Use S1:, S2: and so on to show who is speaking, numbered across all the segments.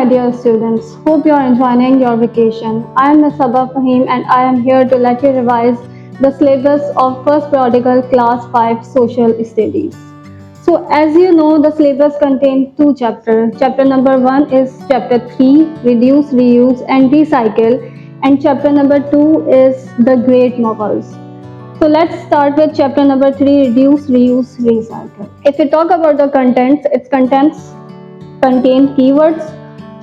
S1: my dear students. Hope you are enjoying your vacation. I am Ms. Sabah Fahim and I am here to let you revise the syllabus of First Prodigal Class 5 Social Studies. So, as you know, the syllabus contains two chapters. Chapter number 1 is chapter 3, Reduce, Reuse and Recycle, and chapter number 2 is The Great Mughals. So let's start with chapter number 3, Reduce, Reuse, Recycle. If we talk about the contents, its contents contain keywords,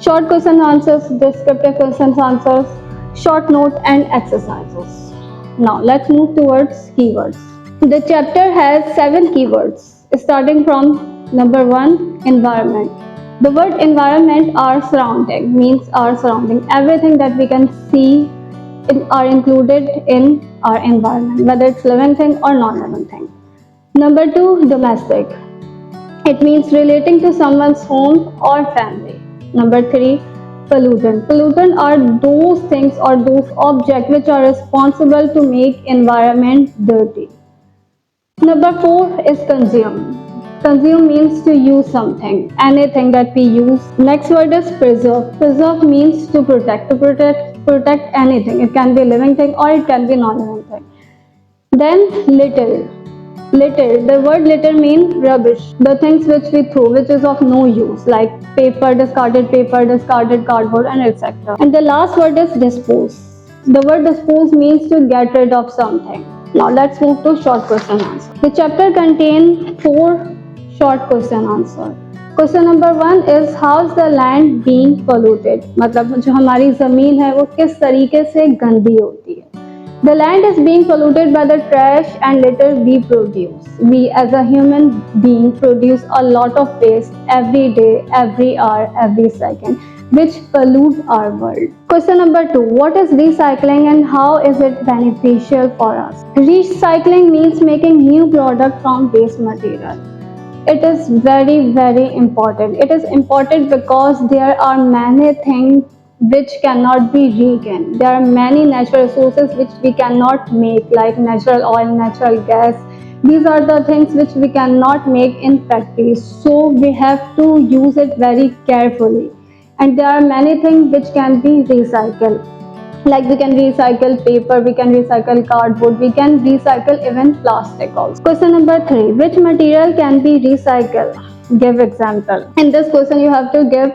S1: short question answers, descriptive questions answers, short note and exercises. Now let's move towards keywords. The chapter has 7 keywords starting from number 1, environment. The word environment, our surrounding, means our surrounding. Everything that we can see are included in our environment, whether it's living thing or non-living thing. Number 2, domestic. It means relating to someone's home or family. Number 3, pollutant. Pollutant are those things or those objects which are responsible to make environment dirty. Number 4 is consume. Consume means to use something, anything that we use. Next word is preserve. Preserve means to protect. Protect anything. It can be living thing or it can be non-living thing. Then litter. Litter. The word litter means rubbish. The things which we throw, which is of no use, like paper, discarded cardboard, and etc. And the last word is dispose. The word dispose means to get rid of something. Now let's move to short question answer. The chapter contains 4 short question answer. Question number 1 is how is the land being polluted? मतलब जो हमारी ज़मीन है वो किस तरीके से गंदी होती है? The land is being polluted by the trash and litter we produce. We as a human being produce a lot of waste every day, every hour, every second, which pollute our world. Question number 2. What is recycling and how is it beneficial for us? Recycling means making new product from waste material. It is very important. It is important because there are many things which cannot be regained. There are many natural resources which we cannot make, like natural oil, natural gas. These are the things which we cannot make in practice. So we have to use it very carefully. And there are many things which can be recycled. Like we can recycle paper, we can recycle cardboard, we can recycle even plastic also. Question number 3. Which material can be recycled? Give example. In this question you have to give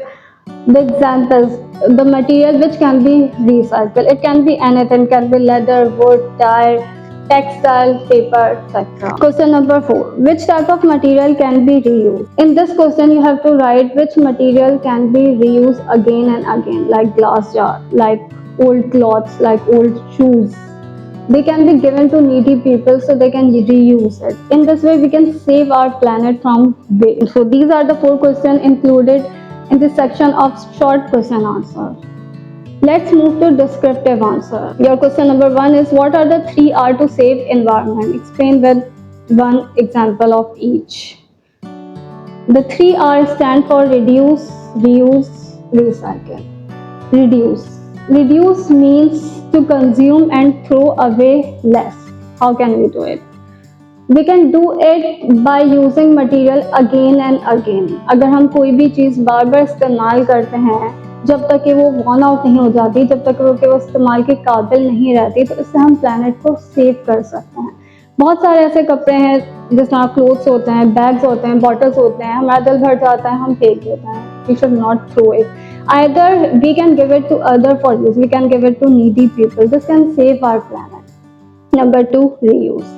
S1: the examples, the material which can be recycled. It can be anything, it can be leather, wood, tire, textile, paper, etc. Question number 4. Which type of material can be reused? In this question you have to write which material can be reused again and again, like glass jar, like old clothes, like old shoes. They can be given to needy people so they can reuse it. In this way we can save our planet from waste. So these are the 4 questions included in this section of short question answer. Let's move to descriptive answer. Your question number 1 is what are the 3 R to save environment? Explain with one example of each. The 3 R stand for reduce, reuse, recycle. Reduce. Reduce means to consume and throw away less. How can we do it? We can do it by using material again and again. अगर हम कोई भी चीज़ बार बार इस्तेमाल करते हैं जब तक कि वो worn out नहीं हो जाती, जब तक वो इस्तेमाल के काबिल नहीं रहती, तो इससे हम planet को सेव कर सकते हैं. बहुत सारे ऐसे कपड़े हैं जिसमें क्लोथ्स होते हैं, बैग्स होते हैं, बॉटल्स होते हैं, हमारा दिल भर जाता है, हम फेंक देते हैं. We should not throw it. Either we can give it to other for use. We can give it to needy people. This can save our planet. Number 2, reuse.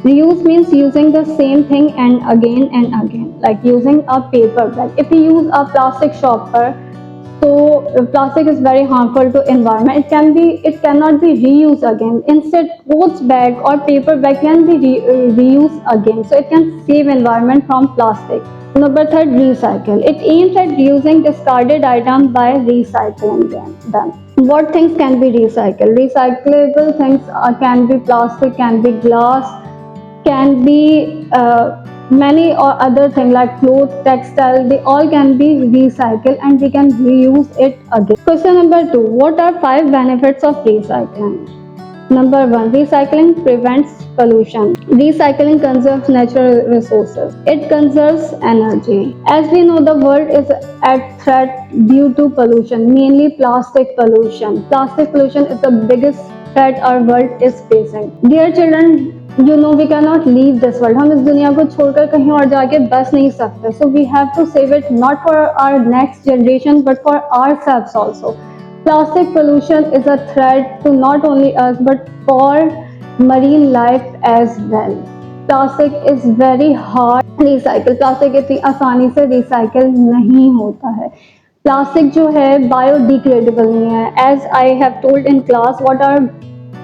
S1: Reuse means using the same thing and again, like using a paper bag. If we use a plastic shopper, so plastic is very harmful to environment. It cannot be reused again. Instead, clothes bag or paper bag can be reused again. So it can save environment from plastic. Number 3, recycle. It aims at reusing discarded items by recycling them. What things can be recycled? Recyclable things can be plastic, can be glass, can be many or other things like clothes, textile. They all can be recycled and we can reuse it again. Question number 2. What are 5 benefits of recycling? Number one, recycling prevents pollution. Recycling conserves natural resources. It conserves energy. As we know, the world is at threat due to pollution, mainly plastic pollution. Plastic pollution is the biggest threat our world is facing. Dear children, you know we cannot leave this world. हम इस दुनिया को छोड़कर कहीं और जाके बस नहीं सकते. So we have to save it not for our next generation but for ourselves also. Plastic pollution is a threat to not only us but for marine life as well. Plastic is very hard to recycle. Plastic इतनी आसानी से recycle नहीं होता है. Plastic जो है biodegradable नहीं है. As I have told in class, what are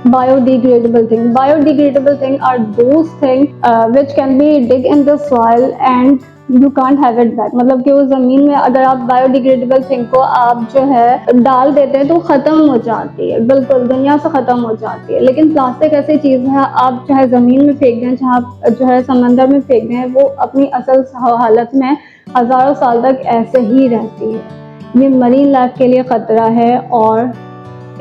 S1: biodegradable things? Biodegradable things are those things which can be dig in the soil and you can't have it back. मतलब कि वो ज़मीन में अगर आप बायोडिग्रेडेबल थिंग को आप जो है डाल देते हैं तो ख़त्म हो जाती है, बिल्कुल दुनिया से ख़त्म हो जाती है. लेकिन प्लास्टिक ऐसी चीज़ है, आप चाहे ज़मीन में फेंक दें, चाहे आप जो है समंदर में फेंक दें, वो अपनी असल हालत में हज़ारों साल तक ऐसे ही रहती है. ये मरीन लाइफ के लिए ख़तरा है और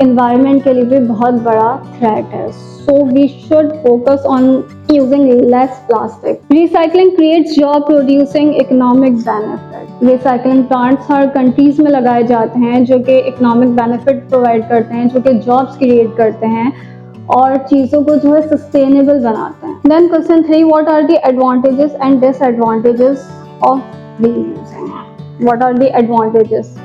S1: environment के लिए भी बहुत बड़ा threat है. So we should focus on using less plastic. Recycling creates job producing economic benefit. Recycling plants her countries में लगाए जाते हैं जो कि economic benefit provide करते हैं, जो कि jobs create करते हैं और चीज़ों को जो है sustainable बनाते हैं. Then question 3, what are the advantages and disadvantages of reusing? What are the advantages?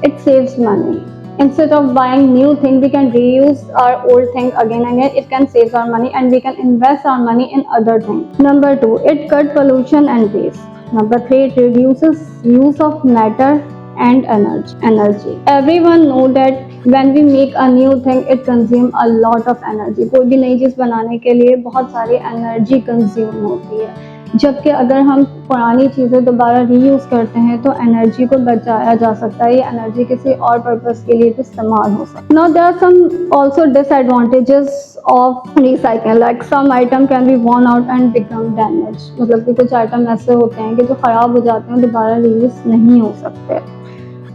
S1: It saves money. Instead of buying new thing, we can reuse our old thing again and again. It can save our money and we can invest our money in other things. Number 2, it cut pollution and waste. Number 3, it reduces use of matter and energy. Everyone know that when we make a new thing, it consume a lot of energy. कोई भी नई चीज़ बनाने के लिए बहुत सारी energy consume होती है. जबकि अगर हम पुरानी चीज़ें दोबारा रीयूज़ करते हैं तो एनर्जी को बचाया जा सकता है. ये एनर्जी किसी और पर्पस के लिए भी इस्तेमाल हो सकता है. Now there are some also disadvantages of recycling, like some item can be worn out and become damage. मतलब कि कुछ आइटम ऐसे होते हैं कि जो ख़राब हो जाते हैं, दोबारा रीयूज़ नहीं हो सकते.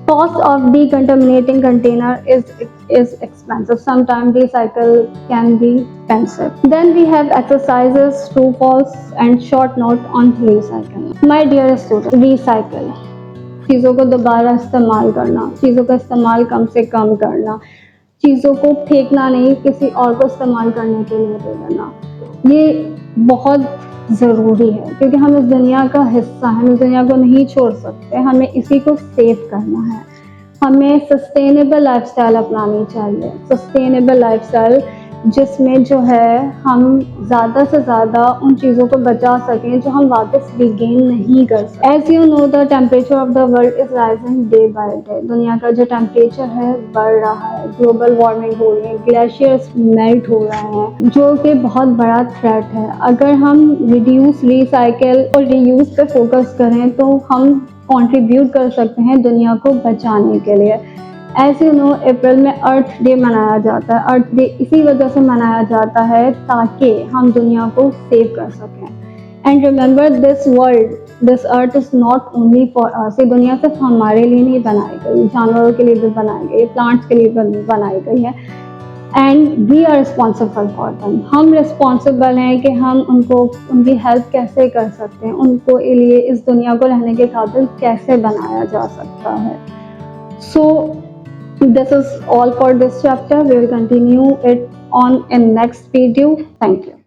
S1: Cost of decontaminating container is expensive. Sometimes recycle can be expensive. Then we have exercises, true, false, and short note on recycling. My dear students, recycle. चीज़ों को दोबारा इस्तेमाल करना, चीज़ों का इस्तेमाल कम से कम करना, चीज़ों को फेंकना नहीं, किसी और को इस्तेमाल करने के लिए दे देना. ये बहुत ज़रूरी है क्योंकि हम इस दुनिया का हिस्सा हैं, हम इस दुनिया को नहीं छोड़ सकते. हमें इसी को सेव करना है. हमें सस्टेनेबल लाइफस्टाइल अपनानी चाहिए. सस्टेनेबल लाइफस्टाइल जिसमें जो है हम ज़्यादा से ज़्यादा उन चीज़ों को बचा सकें जो हम वापस रिगेन नहीं कर सकते. As you know, the temperature of the world is rising day by day. दुनिया का जो टेम्परेचर है बढ़ रहा है, ग्लोबल वार्मिंग हो रही है, ग्लेशियर्स मेल्ट हो रहे हैं, जो कि बहुत बड़ा थ्रेट है. अगर हम रिड्यूस, रिसाइकिल और रीयूज़ पे फोकस करें तो हम कंट्रीब्यूट कर सकते हैं दुनिया को बचाने के लिए. एज यू नो, अप्रैल में अर्थ डे मनाया जाता है. अर्थ डे इसी वजह से मनाया जाता है ताकि हम दुनिया को सेव कर सकें. And remember, this world, this earth is not only for us. ये दुनिया सिर्फ हमारे लिए नहीं बनाई गई, जानवरों के लिए भी बनाई गई, प्लांट्स के लिए भी बनाई गई है. And we are responsible for them. हम रिस्पॉन्सिबल हैं कि हम उनको, उनकी हेल्प कैसे कर सकते हैं, उनको लिए इस दुनिया को रहने के काबिल कैसे बनाया जा सकता है. सो this is all for this chapter. We will continue it on in next video. Thank you.